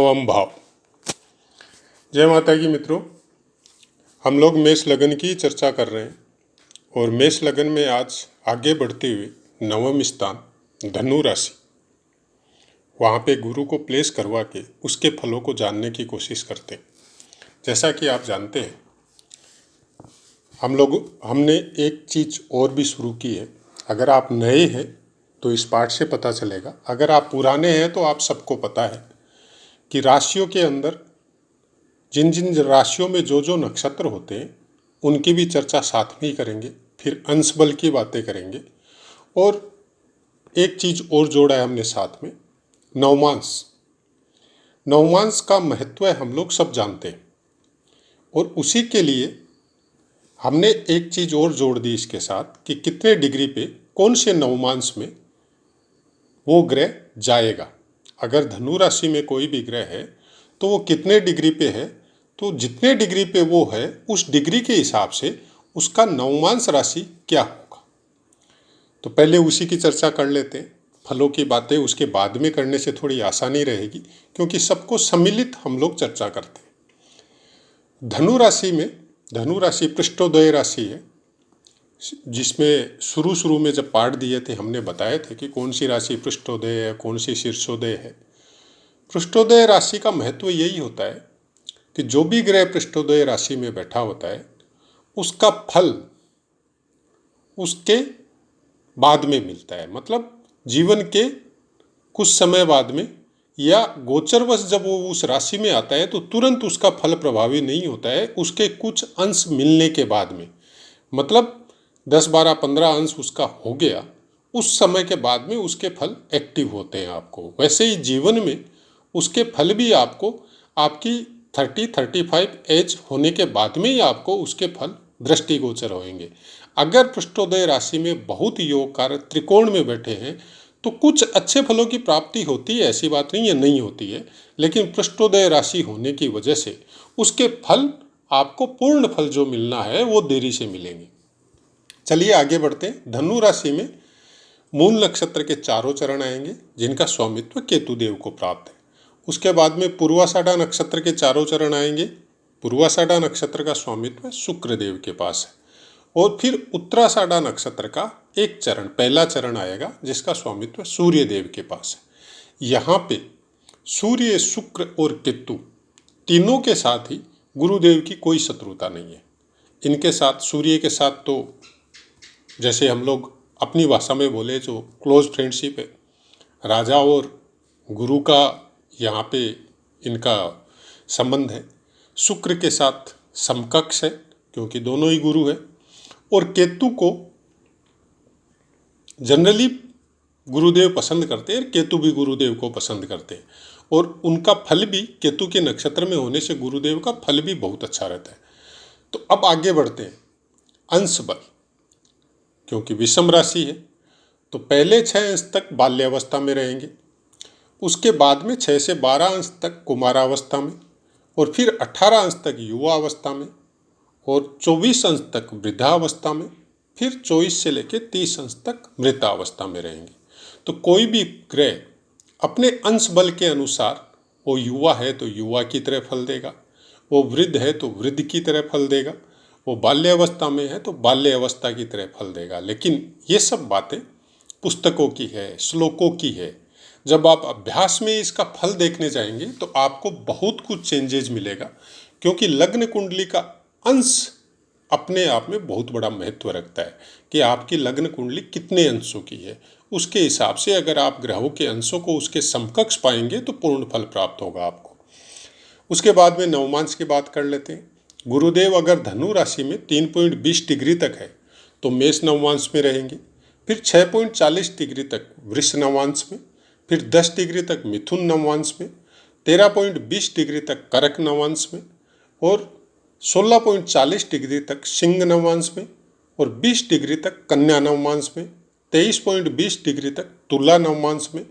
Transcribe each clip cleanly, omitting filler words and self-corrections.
नवम भाव। जय माता की मित्रों, हम लोग मेष लगन की चर्चा कर रहे हैं और मेष लगन में आज आगे बढ़ते हुए नवम स्थान धनु राशि, वहाँ पे गुरु को प्लेस करवा के उसके फलों को जानने की कोशिश करते हैं। जैसा कि आप जानते हैं, हमने एक चीज़ और भी शुरू की है। अगर आप नए हैं तो इस पाठ से पता चलेगा, अगर आप पुराने हैं तो आप सबको पता है कि राशियों के अंदर जिन जिन राशियों में जो जो नक्षत्र होते हैं उनकी भी चर्चा साथ में ही करेंगे। फिर अंश बल की बातें करेंगे और एक चीज़ और जोड़ा है हमने साथ में, नवमांश। नवमांश का महत्व है हम लोग सब जानते हैं और उसी के लिए हमने एक चीज़ और जोड़ दी इसके साथ कि कितने डिग्री पे कौन से नवमांश में वो ग्रह जाएगा। अगर धनु राशि में कोई भी ग्रह है तो वो कितने डिग्री पे है, तो जितने डिग्री पे वो है उस डिग्री के हिसाब से उसका नवमांश राशि क्या होगा। तो पहले उसी की चर्चा कर लेते हैं। फलों की बातें उसके बाद में करने से थोड़ी आसानी रहेगी, क्योंकि सबको सम्मिलित हम लोग चर्चा करते हैं। धनु राशि में, धनु राशि पृष्ठोदय राशि है, जिसमें शुरू में जब पाठ दिए थे हमने बताए थे कि कौन सी राशि पृष्ठोदय है, कौन सी शीर्षोदय है। पृष्ठोदय राशि का महत्व यही होता है कि जो भी ग्रह पृष्ठोदय राशि में बैठा होता है उसका फल उसके बाद में मिलता है। मतलब जीवन के कुछ समय बाद में या गोचरवश जब वो उस राशि में आता है तो तुरंत उसका फल प्रभावी नहीं होता है, उसके कुछ अंश मिलने के बाद में। मतलब 10, 12, 15 अंश उसका हो गया, उस समय के बाद में उसके फल एक्टिव होते हैं आपको। वैसे ही जीवन में उसके फल भी आपको आपकी 30-35 एज होने के बाद में ही आपको उसके फल दृष्टिगोचर होंगे। अगर पृष्ठोदय राशि में बहुत योगकारक त्रिकोण में बैठे हैं तो कुछ अच्छे फलों की प्राप्ति होती है, ऐसी बात नहीं है नहीं होती है, लेकिन पृष्ठोदय राशि होने की वजह से उसके फल आपको पूर्ण फल जो मिलना है वो देरी से मिलेंगे। चलिए आगे बढ़ते हैं। धनु राशि में मूल नक्षत्र के चारों चरण आएंगे जिनका स्वामित्व केतु देव को प्राप्त है। उसके बाद में पूर्वाषाढ़ा नक्षत्र के चारों चरण आएंगे। पूर्वाषाढ़ा नक्षत्र का स्वामित्व शुक्र देव के पास है। और फिर उत्तराषाढ़ा नक्षत्र का एक चरण, पहला चरण आएगा जिसका स्वामित्व सूर्य देव के पास है। यहाँ पे सूर्य, शुक्र और केतु तीनों के साथ ही गुरुदेव की कोई शत्रुता नहीं है। इनके साथ, सूर्य के साथ तो जैसे हम लोग अपनी भाषा में बोले जो क्लोज फ्रेंडशिप है, राजा और गुरु का यहाँ पे इनका संबंध है। शुक्र के साथ समकक्ष है क्योंकि दोनों ही गुरु है। और केतु को जनरली गुरुदेव पसंद करते हैं, केतु भी गुरुदेव को पसंद करते हैं और उनका फल भी केतु के नक्षत्र में होने से गुरुदेव का फल भी बहुत अच्छा रहता है। तो अब आगे बढ़ते हैं। अंश बल, क्योंकि विषम राशि है तो पहले 6 अंश तक बाल्यावस्था में रहेंगे, उसके बाद में 6 से 12 अंश तक कुमारावस्था में, और फिर 18 अंश तक युवा अवस्था में, और 24 अंश तक वृद्धावस्था में, फिर 24 से लेकर 30 अंश तक मृतावस्था में रहेंगे। तो कोई भी ग्रह अपने अंश बल के अनुसार, वो युवा है तो युवा की तरह फल देगा, वो वृद्ध है तो वृद्ध की तरह फल देगा, वो बाल्यावस्था में है तो बाल्य अवस्था की तरह फल देगा। लेकिन ये सब बातें पुस्तकों की है, श्लोकों की है। जब आप अभ्यास में इसका फल देखने जाएंगे तो आपको बहुत कुछ चेंजेज मिलेगा, क्योंकि लग्न कुंडली का अंश अपने आप में बहुत बड़ा महत्व रखता है कि आपकी लग्न कुंडली कितने अंशों की है। उसके हिसाब से अगर आप ग्रहों के अंशों को उसके समकक्ष पाएंगे तो पूर्ण फल प्राप्त होगा आपको। उसके बाद में नवमांश की बात कर लेते हैं। गुरुदेव अगर धनु राशि में 3.20 डिग्री तक है तो मेष नवमांश में रहेंगे, फिर 6.40 डिग्री तक वृष नवमांश में, फिर 10 डिग्री तक मिथुन नवमांश में, 13.20 डिग्री तक कर्क नवमांश में, और 16.40 डिग्री तक सिंह नवमांश में, और 20 डिग्री तक कन्या नवमांश में, 23.20 डिग्री तक तुला नवमांश में,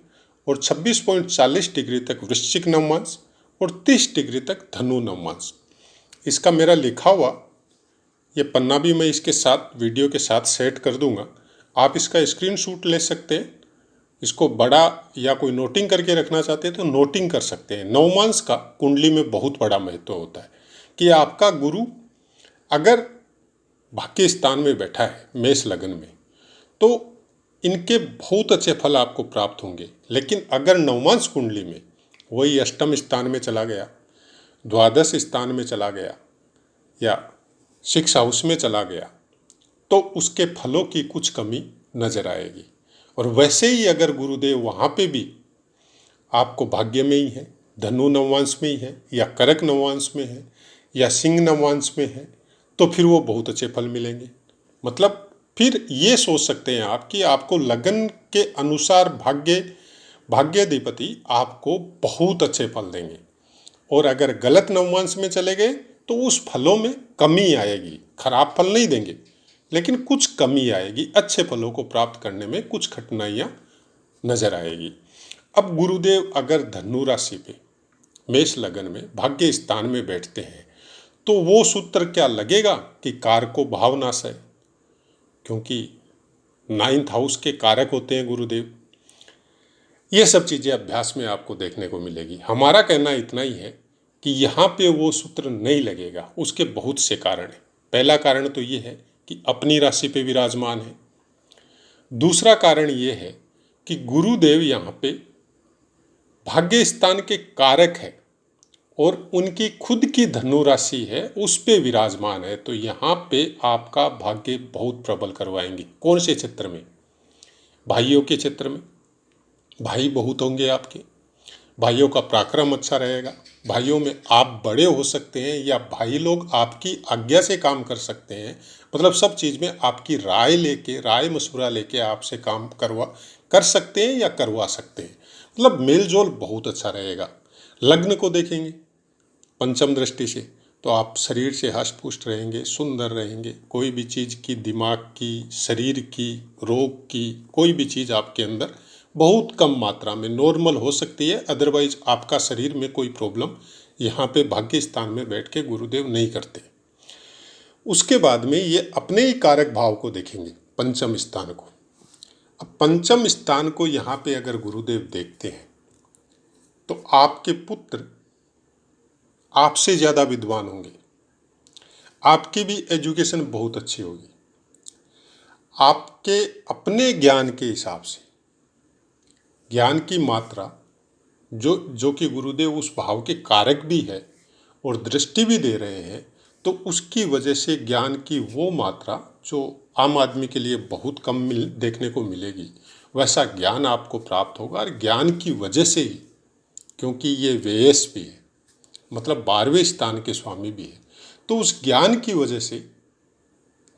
और 26.40 डिग्री तक वृश्चिक नवमांश, और 30 डिग्री तक धनु नवमांश। इसका मेरा लिखा हुआ ये पन्ना भी मैं इसके साथ वीडियो के साथ सेट कर दूंगा। आप इसका स्क्रीनशॉट ले सकते हैं इसको बड़ा या कोई नोटिंग करके रखना चाहते हैं तो नोटिंग कर सकते हैं। नवमांश का कुंडली में बहुत बड़ा महत्व होता है कि आपका गुरु अगर भाग्य स्थान में बैठा है मेष लग्न में तो इनके बहुत अच्छे फल आपको प्राप्त होंगे। लेकिन अगर नवमांश कुंडली में वही अष्टम स्थान में चला गया, द्वादश स्थान में चला गया या 6 हाउस में चला गया तो उसके फलों की कुछ कमी नजर आएगी। और वैसे ही अगर गुरुदेव वहाँ पे भी आपको भाग्य में ही है, धनु नवमांश में ही है या कर्क नवमांश में है या सिंह नवमांश में है तो फिर वो बहुत अच्छे फल मिलेंगे। मतलब फिर ये सोच सकते हैं आप कि आपको लगन के अनुसार भाग्याधिपति आपको बहुत अच्छे फल देंगे। और अगर गलत नवमांश में चले गए तो उस फलों में कमी आएगी। खराब फल नहीं देंगे लेकिन कुछ कमी आएगी, अच्छे फलों को प्राप्त करने में कुछ कठिनाइयाँ नजर आएगी। अब गुरुदेव अगर धनु राशि पे मेष लगन में भाग्य स्थान में बैठते हैं तो वो सूत्र क्या लगेगा कि कारको भावनाश है, क्योंकि 9th हाउस के कारक होते हैं गुरुदेव। ये सब चीज़ें अभ्यास में आपको देखने को मिलेगी। हमारा कहना इतना ही है कि यहाँ पे वो सूत्र नहीं लगेगा, उसके बहुत से कारण हैं। पहला कारण तो ये है कि अपनी राशि पे विराजमान है। दूसरा कारण ये है कि गुरुदेव यहाँ पे भाग्य स्थान के कारक है और उनकी खुद की धनु राशि है उस पे विराजमान है, तो यहाँ पे आपका भाग्य बहुत प्रबल करवाएंगे। कौन से क्षेत्र में? भाइयों के क्षेत्र में। भाई बहुत होंगे आपके, भाइयों का पराक्रम अच्छा रहेगा, भाइयों में आप बड़े हो सकते हैं या भाई लोग आपकी आज्ञा से काम कर सकते हैं। मतलब सब चीज़ में आपकी राय मशवरा लेके आपसे काम कर सकते हैं या करवा सकते हैं। मतलब मेल जोल बहुत अच्छा रहेगा। लग्न को देखेंगे पंचम दृष्टि से तो आप शरीर से हष्ट पुष्ट रहेंगे, सुंदर रहेंगे। कोई भी चीज़ की, दिमाग की, शरीर की, रोग की कोई भी चीज़ आपके अंदर बहुत कम मात्रा में नॉर्मल हो सकती है। अदरवाइज आपका शरीर में कोई प्रॉब्लम यहाँ पे भाग्य स्थान में बैठ के गुरुदेव नहीं करते। उसके बाद में ये अपने ही कारक भाव को देखेंगे, पंचम स्थान को। अब पंचम स्थान को यहाँ पे अगर गुरुदेव देखते हैं तो आपके पुत्र आपसे ज़्यादा विद्वान होंगे, आपकी भी एजुकेशन बहुत अच्छी होगी। आपके अपने ज्ञान के हिसाब से ज्ञान की मात्रा जो कि गुरुदेव उस भाव के कारक भी है और दृष्टि भी दे रहे हैं, तो उसकी वजह से ज्ञान की वो मात्रा जो आम आदमी के लिए बहुत कम देखने को मिलेगी, वैसा ज्ञान आपको प्राप्त होगा। और ज्ञान की वजह से ही, क्योंकि ये वेयस भी है, मतलब 12वें स्थान के स्वामी भी है, तो उस ज्ञान की वजह से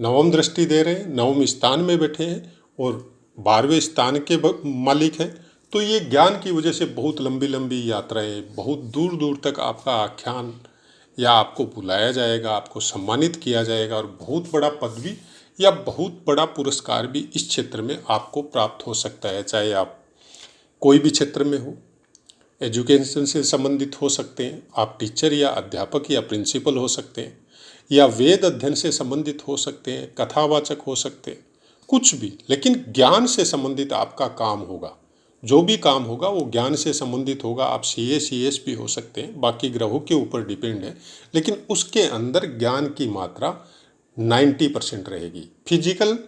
नवम दृष्टि दे रहे हैं, नवम स्थान में बैठे हैं और 12वें स्थान के मालिक हैं। तो ये ज्ञान की वजह से बहुत लंबी लंबी यात्राएं, बहुत दूर दूर तक आपका आख्यान या आपको बुलाया जाएगा, आपको सम्मानित किया जाएगा और बहुत बड़ा पदवी या बहुत बड़ा पुरस्कार भी इस क्षेत्र में आपको प्राप्त हो सकता है। चाहे आप कोई भी क्षेत्र में हो, एजुकेशन से संबंधित हो सकते हैं, आप टीचर या अध्यापक या प्रिंसिपल हो सकते हैं, या वेद अध्ययन से संबंधित हो सकते हैं, कथावाचक हो सकते हैं, कुछ भी। लेकिन ज्ञान से संबंधित आपका काम होगा, जो भी काम होगा वो ज्ञान से संबंधित होगा। आप CS भी हो सकते हैं, बाकी ग्रहों के ऊपर डिपेंड है, लेकिन उसके अंदर ज्ञान की मात्रा 90% रहेगी। फिजिकल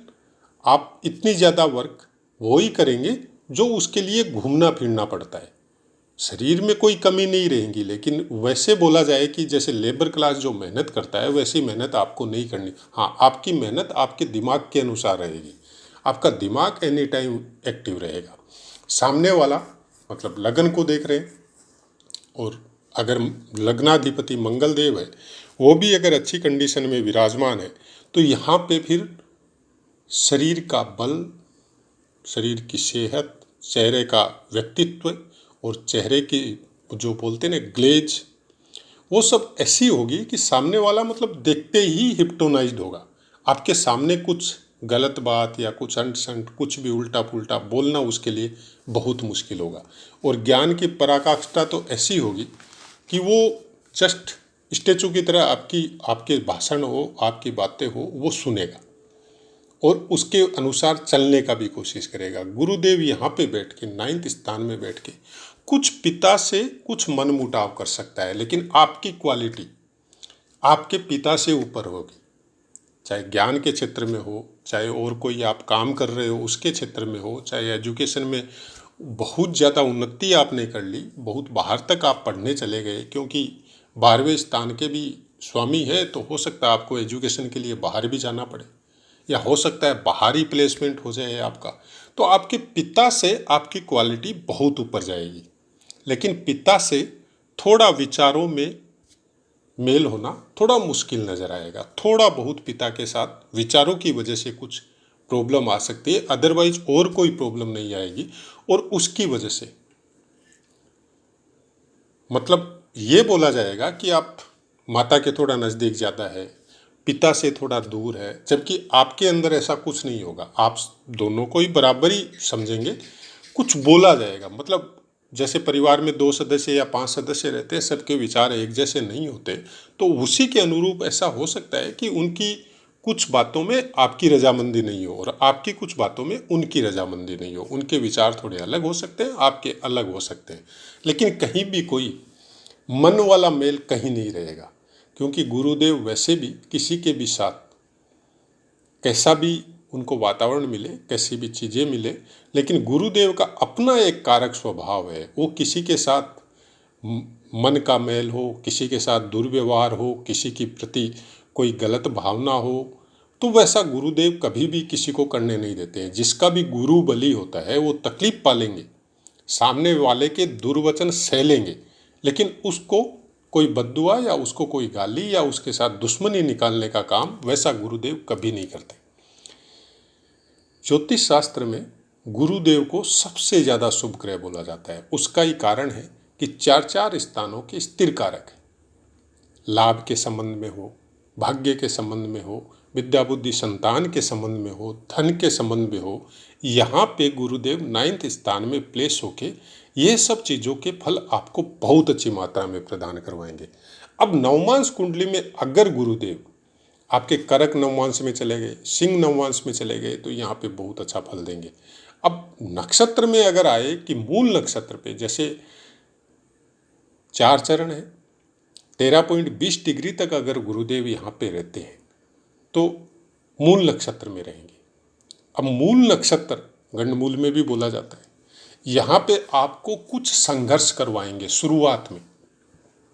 आप इतनी ज़्यादा वर्क वो ही करेंगे जो उसके लिए घूमना फिरना पड़ता है। शरीर में कोई कमी नहीं रहेगी, लेकिन वैसे बोला जाए कि जैसे लेबर क्लास जो मेहनत करता है वैसी मेहनत आपको नहीं करनी। हाँ, आपकी मेहनत आपके दिमाग के अनुसार रहेगी, आपका दिमाग एनी टाइम एक्टिव रहेगा। सामने वाला मतलब लगन को देख रहे हैं और अगर लग्नाधिपति मंगल देव है वो भी अगर अच्छी कंडीशन में विराजमान है तो यहाँ पे फिर शरीर का बल, शरीर की सेहत, चेहरे का व्यक्तित्व और चेहरे की जो बोलते हैं ना ग्लेज, वो सब ऐसी होगी कि सामने वाला मतलब देखते ही हिप्नोटाइज्ड होगा। आपके सामने कुछ गलत बात या कुछ अंट संट कुछ भी उल्टा पुल्टा बोलना उसके लिए बहुत मुश्किल होगा। और ज्ञान की पराकाष्ठा तो ऐसी होगी कि वो जस्ट स्टेचू की तरह आपके भाषण हो, आपकी बातें हो, वो सुनेगा और उसके अनुसार चलने का भी कोशिश करेगा। गुरुदेव यहाँ पे बैठ के 9th स्थान में बैठ के कुछ पिता से कुछ मनमुटाव कर सकता है, लेकिन आपकी क्वालिटी आपके पिता से ऊपर होगी। चाहे ज्ञान के क्षेत्र में हो, चाहे और कोई आप काम कर रहे हो उसके क्षेत्र में हो, चाहे एजुकेशन में बहुत ज़्यादा उन्नति आपने कर ली, बहुत बाहर तक आप पढ़ने चले गए, क्योंकि 12वें स्थान के भी स्वामी है, तो हो सकता है आपको एजुकेशन के लिए बाहर भी जाना पड़े, या हो सकता है बाहरी प्लेसमेंट हो जाए आपका। तो आपके पिता से आपकी क्वालिटी बहुत ऊपर जाएगी, लेकिन पिता से थोड़ा विचारों में मेल होना थोड़ा मुश्किल नज़र आएगा। थोड़ा बहुत पिता के साथ विचारों की वजह से कुछ प्रॉब्लम आ सकती है, अदरवाइज और कोई प्रॉब्लम नहीं आएगी। और उसकी वजह से मतलब ये बोला जाएगा कि आप माता के थोड़ा नज़दीक ज़्यादा है, पिता से थोड़ा दूर है, जबकि आपके अंदर ऐसा कुछ नहीं होगा। आप दोनों को ही बराबर ही समझेंगे। कुछ बोला जाएगा, मतलब जैसे परिवार में 2 सदस्य या 5 सदस्य रहते हैं, सबके विचार एक जैसे नहीं होते, तो उसी के अनुरूप ऐसा हो सकता है कि उनकी कुछ बातों में आपकी रजामंदी नहीं हो और आपकी कुछ बातों में उनकी रजामंदी नहीं हो। उनके विचार थोड़े अलग हो सकते हैं, आपके अलग हो सकते हैं, लेकिन कहीं भी कोई मन वाला मेल कहीं नहीं रहेगा। क्योंकि गुरुदेव वैसे भी किसी के भी साथ कैसा भी उनको वातावरण मिले, कैसी भी चीज़ें मिले, लेकिन गुरुदेव का अपना एक कारक स्वभाव है। वो किसी के साथ मन का मेल हो, किसी के साथ दुर्व्यवहार हो, किसी की प्रति कोई गलत भावना हो, तो वैसा गुरुदेव कभी भी किसी को करने नहीं देते हैं। जिसका भी गुरु बली होता है वो तकलीफ पालेंगे, सामने वाले के दुर्वचन सह लेंगे, लेकिन उसको कोई बद्दुआ या उसको कोई गाली या उसके साथ दुश्मनी निकालने का काम वैसा गुरुदेव कभी नहीं करते। ज्योतिष शास्त्र में गुरुदेव को सबसे ज़्यादा शुभ ग्रह बोला जाता है। उसका ही कारण है कि 4 स्थानों के स्थिर कारक है। लाभ के संबंध में हो, भाग्य के संबंध में हो, विद्या बुद्धि संतान के संबंध में हो, धन के संबंध में हो, यहाँ पे गुरुदेव 9th स्थान में प्लेस होके ये सब चीज़ों के फल आपको बहुत अच्छी मात्रा में प्रदान करवाएंगे। अब नवमांश कुंडली में अगर गुरुदेव आपके करक नवमांश में चले गए, सिंह नवमांश में चले गए, तो यहाँ पे बहुत अच्छा फल देंगे। अब नक्षत्र में अगर आए कि मूल नक्षत्र पे, जैसे 4 चरण है, 13.20 डिग्री तक अगर गुरुदेव यहाँ पे रहते हैं तो मूल नक्षत्र में रहेंगे। अब मूल नक्षत्र गंडमूल में भी बोला जाता है, यहाँ पे आपको कुछ संघर्ष करवाएंगे शुरुआत में,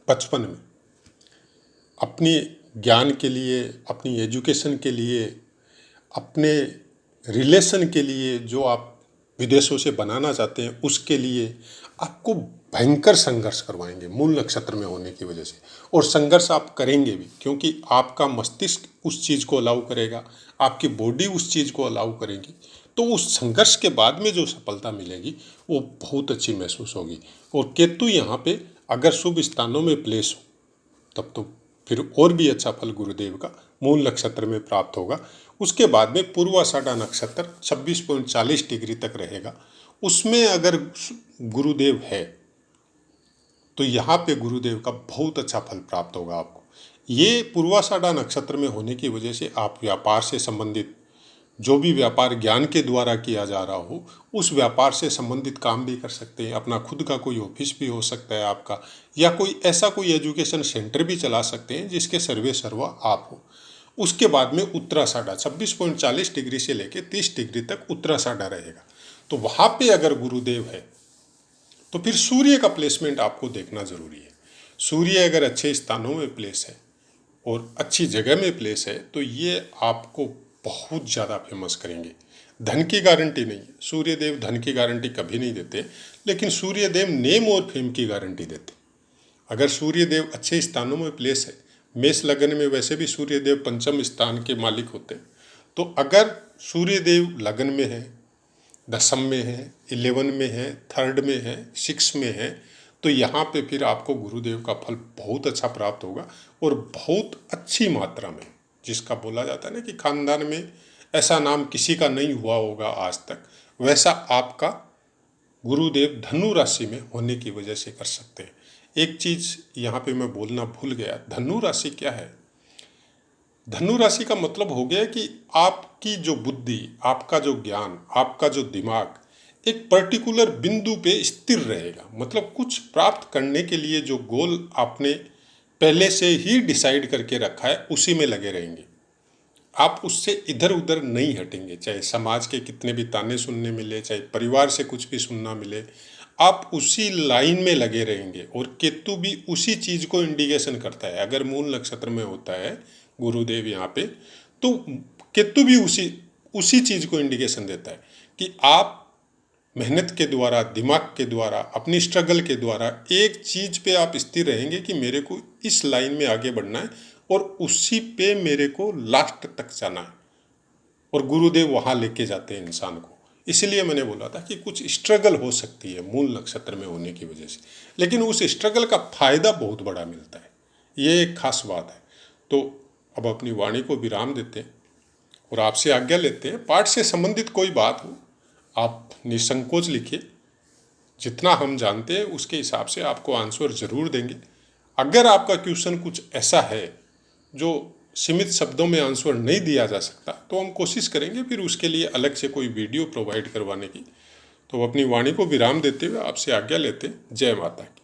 बचपन में, अपनी ज्ञान के लिए, अपनी एजुकेशन के लिए, अपने रिलेशन के लिए जो आप विदेशों से बनाना चाहते हैं उसके लिए आपको भयंकर संघर्ष करवाएंगे मूल नक्षत्र में होने की वजह से। और संघर्ष आप करेंगे भी, क्योंकि आपका मस्तिष्क उस चीज़ को अलाउ करेगा, आपकी बॉडी उस चीज़ को अलाउ करेगी। तो उस संघर्ष के बाद में जो सफलता मिलेगी वो बहुत अच्छी महसूस होगी। और केतु यहाँ पे अगर शुभ स्थानों में प्लेस हो तब तो फिर और भी अच्छा फल गुरुदेव का मूल नक्षत्र में प्राप्त होगा। उसके बाद में पूर्वाषाढ़ा नक्षत्र 26.40 डिग्री तक रहेगा। उसमें अगर गुरुदेव है तो यहाँ पे गुरुदेव का बहुत अच्छा फल प्राप्त होगा आपको। ये पूर्वाषाढ़ा नक्षत्र में होने की वजह से आप व्यापार से संबंधित जो भी व्यापार ज्ञान के द्वारा किया जा रहा हो उस व्यापार से संबंधित काम भी कर सकते हैं। अपना खुद का कोई ऑफिस भी हो सकता है आपका, या कोई ऐसा कोई एजुकेशन सेंटर भी चला सकते हैं जिसके सर्वे सर्वा आप हो। उसके बाद में उत्तराषाढ़ा 26.40 डिग्री से लेकर 30 डिग्री तक उत्तराषाढ़ा रहेगा। तो वहाँ पे अगर गुरुदेव है तो फिर सूर्य का प्लेसमेंट आपको देखना जरूरी है। सूर्य अगर अच्छे स्थानों में प्लेस है और अच्छी जगह में प्लेस है तो ये आपको बहुत ज़्यादा फेमस करेंगे। धन की गारंटी नहीं है, सूर्यदेव धन की गारंटी कभी नहीं देते, लेकिन सूर्यदेव नेम और फेम की गारंटी देते। अगर सूर्यदेव अच्छे स्थानों में प्लेस है, मेष लगन में वैसे भी सूर्यदेव पंचम स्थान के मालिक होते हैं, तो अगर सूर्यदेव लगन में है, दशम में है, 11 में है, 3rd में है, 6 में है, तो यहाँ पे फिर आपको गुरुदेव का फल बहुत अच्छा प्राप्त होगा और बहुत अच्छी मात्रा में। जिसका बोला जाता है ना कि खानदान में ऐसा नाम किसी का नहीं हुआ होगा आज तक, वैसा आपका गुरुदेव धनु राशि में होने की वजह से कर सकते हैं। एक चीज़ यहाँ पे मैं बोलना भूल गया, धनु राशि क्या है? धनु राशि का मतलब हो गया कि आपकी जो बुद्धि, आपका जो ज्ञान, आपका जो दिमाग एक पर्टिकुलर बिंदु पे स्थिर रहेगा। मतलब कुछ प्राप्त करने के लिए जो गोल आपने पहले से ही डिसाइड करके रखा है उसी में लगे रहेंगे। आप उससे इधर उधर नहीं हटेंगे, चाहे समाज के कितने भी ताने सुनने मिले, चाहे परिवार से कुछ भी सुनना मिले, आप उसी लाइन में लगे रहेंगे। और केतु भी उसी चीज को इंडिकेशन करता है। अगर मूल नक्षत्र में होता है गुरुदेव यहाँ पे, तो केतु भी उसी उसी चीज को इंडिकेशन देता है कि आप मेहनत के द्वारा, दिमाग के द्वारा, अपनी स्ट्रगल के द्वारा एक चीज पे आप स्थिर रहेंगे कि मेरे को इस लाइन में आगे बढ़ना है और उसी पे मेरे को लास्ट तक जाना है। और गुरुदेव वहाँ लेके जाते हैं इंसान को। इसलिए मैंने बोला था कि कुछ स्ट्रगल हो सकती है मूल नक्षत्र में होने की वजह से, लेकिन उस स्ट्रगल का फायदा बहुत बड़ा मिलता है। ये एक खास बात है। तो अब अपनी वाणी को विराम देते हैं और आपसे आज्ञा लेते हैं। पाठ से संबंधित कोई बात हो आप निसंकोच लिखिए। जितना हम जानते हैं उसके हिसाब से आपको आंसर जरूर देंगे। अगर आपका क्वेश्चन कुछ ऐसा है जो सीमित शब्दों में आंसर नहीं दिया जा सकता, तो हम कोशिश करेंगे फिर उसके लिए अलग से कोई वीडियो प्रोवाइड करवाने की। तो अपनी वाणी को विराम देते हुए आपसे आज्ञा लेते हैं। जय माता की।